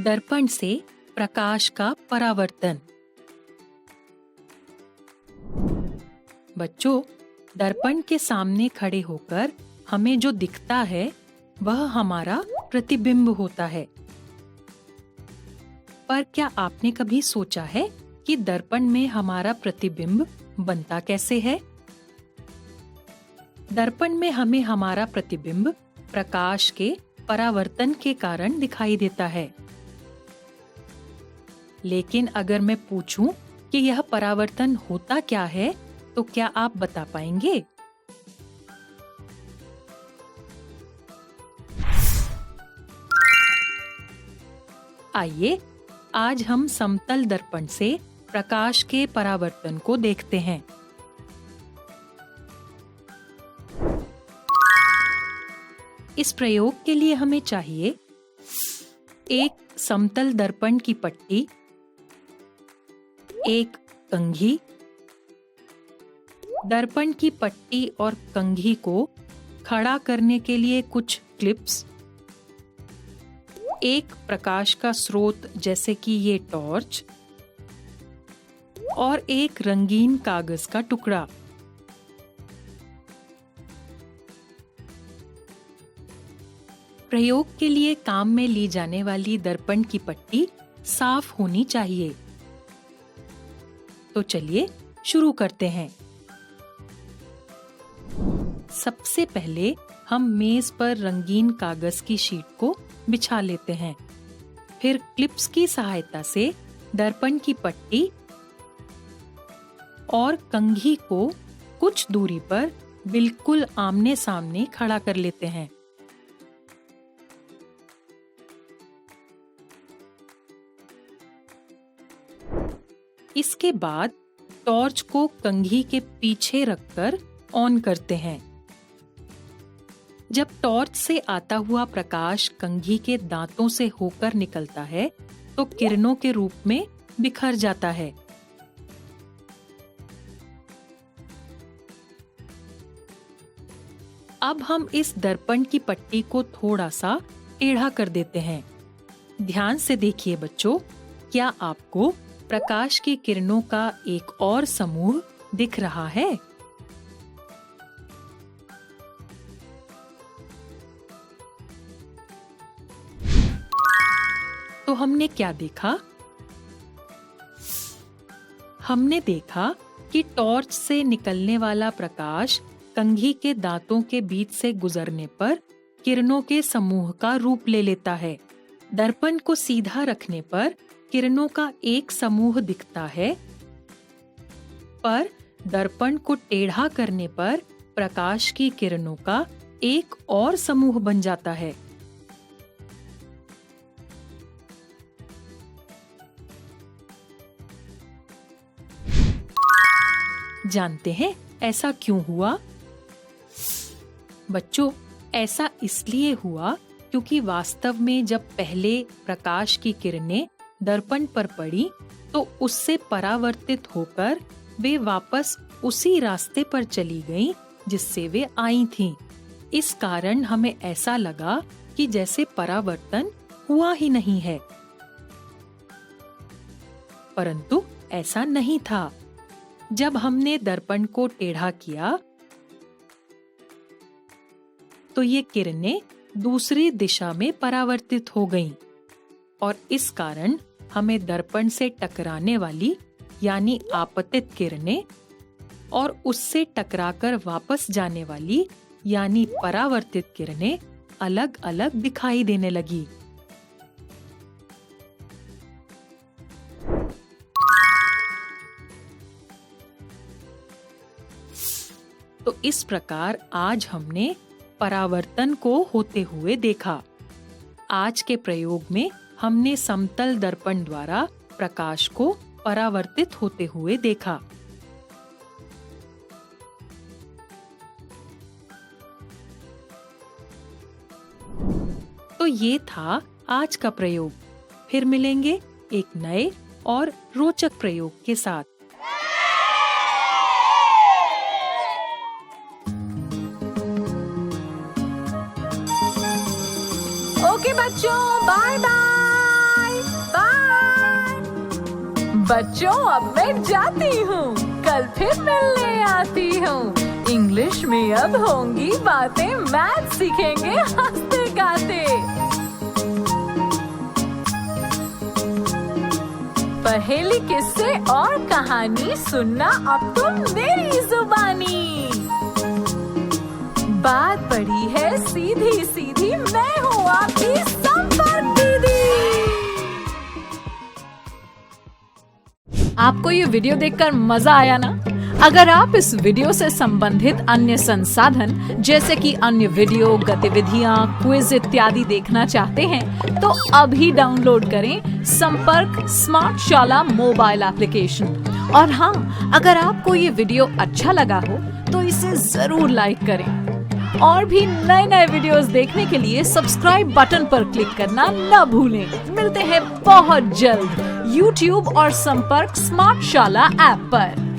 दर्पण से प्रकाश का परावर्तन। बच्चों, दर्पण के सामने खड़े होकर हमें जो दिखता है वह हमारा प्रतिबिंब होता है। पर क्या आपने कभी सोचा है कि दर्पण में हमारा प्रतिबिंब बनता कैसे है? दर्पण में हमें हमारा प्रतिबिंब प्रकाश के परावर्तन के कारण दिखाई देता है। लेकिन अगर मैं पूछूं कि यह परावर्तन होता क्या है, तो क्या आप बता पाएंगे? आइए आज हम समतल दर्पण से प्रकाश के परावर्तन को देखते हैं। इस प्रयोग के लिए हमें चाहिए एक समतल दर्पण की पट्टी, एक कंघी। दर्पण की पट्टी और कंघी को खड़ा करने के लिए कुछ क्लिप्स, एक प्रकाश का स्रोत जैसे कि ये टॉर्च और एक रंगीन कागज का टुकड़ा। प्रयोग के लिए काम में ली जाने वाली दर्पण की पट्टी साफ होनी चाहिए। तो चलिए शुरू करते हैं। सबसे पहले हम मेज पर रंगीन कागज की शीट को बिछा लेते हैं। फिर क्लिप्स की सहायता से दर्पण की पट्टी और कंघी को कुछ दूरी पर बिल्कुल आमने सामने खड़ा कर लेते हैं। इसके बाद टॉर्च को कंघी के पीछे रखकर ऑन करते हैं। जब टॉर्च से आता हुआ प्रकाश कंघी के दांतों से होकर निकलता है तो किरणों के रूप में बिखर जाता है। अब हम इस दर्पण की पट्टी को थोड़ा सा टेढ़ा कर देते हैं। ध्यान से देखिए बच्चों, क्या आपको प्रकाश की किरणों का एक और समूह दिख रहा है? तो हमने क्या देखा? हमने देखा कि टॉर्च से निकलने वाला प्रकाश कंघी के दांतों के बीच से गुजरने पर किरणों के समूह का रूप ले लेता है। दर्पण को सीधा रखने पर किरणों का एक समूह दिखता है, पर दर्पण को टेढ़ा करने पर प्रकाश की किरणों का एक और समूह बन जाता है। जानते हैं ऐसा क्यों हुआ? बच्चों, ऐसा इसलिए हुआ क्योंकि वास्तव में जब पहले प्रकाश की किरणें दर्पण पर पड़ी तो उससे परावर्तित होकर वे वापस उसी रास्ते पर चली गईं जिससे वे आई थीं। इस कारण हमें ऐसा लगा कि जैसे परावर्तन हुआ ही नहीं है, परंतु ऐसा नहीं था। जब हमने दर्पण को टेढ़ा किया तो ये किरणें दूसरी दिशा में परावर्तित हो गईं और इस कारण हमें दर्पण से टकराने वाली यानी आपतित किरणें और उससे टकराकर वापस जाने वाली यानी परावर्तित किरणें अलग-अलग दिखाई देने लगी। तो इस प्रकार आज हमने परावर्तन को होते हुए देखा। आज के प्रयोग में हमने समतल दर्पण द्वारा प्रकाश को परावर्तित होते हुए देखा। तो ये था आज का प्रयोग। फिर मिलेंगे एक नए और रोचक प्रयोग के साथ। ओके बच्चों, बाय बाय। बच्चों अब मैं जाती हूँ, कल फिर मिलने आती हूँ। इंग्लिश में अब होंगी बातें, मैथ सीखेंगे हंसते गाते। पहेली, किस्से और कहानी सुनना अब तुम मेरी जुबानी। बात बड़ी है सीधी सीधी, मैं हूँ आपकी संपर्क दीदी। आपको ये वीडियो देखकर मजा आया ना? अगर आप इस वीडियो से संबंधित अन्य संसाधन जैसे कि अन्य वीडियो, गतिविधियां, क्विज इत्यादि देखना चाहते हैं तो अभी डाउनलोड करें संपर्क स्मार्ट शाला मोबाइल एप्लीकेशन। और हाँ, अगर आपको ये वीडियो अच्छा लगा हो तो इसे जरूर लाइक करें। और भी नए नए वीडियोस देखने के लिए सब्सक्राइब बटन पर क्लिक करना न भूलें। मिलते हैं बहुत जल्द YouTube और संपर्क स्मार्ट शाला ऐप पर।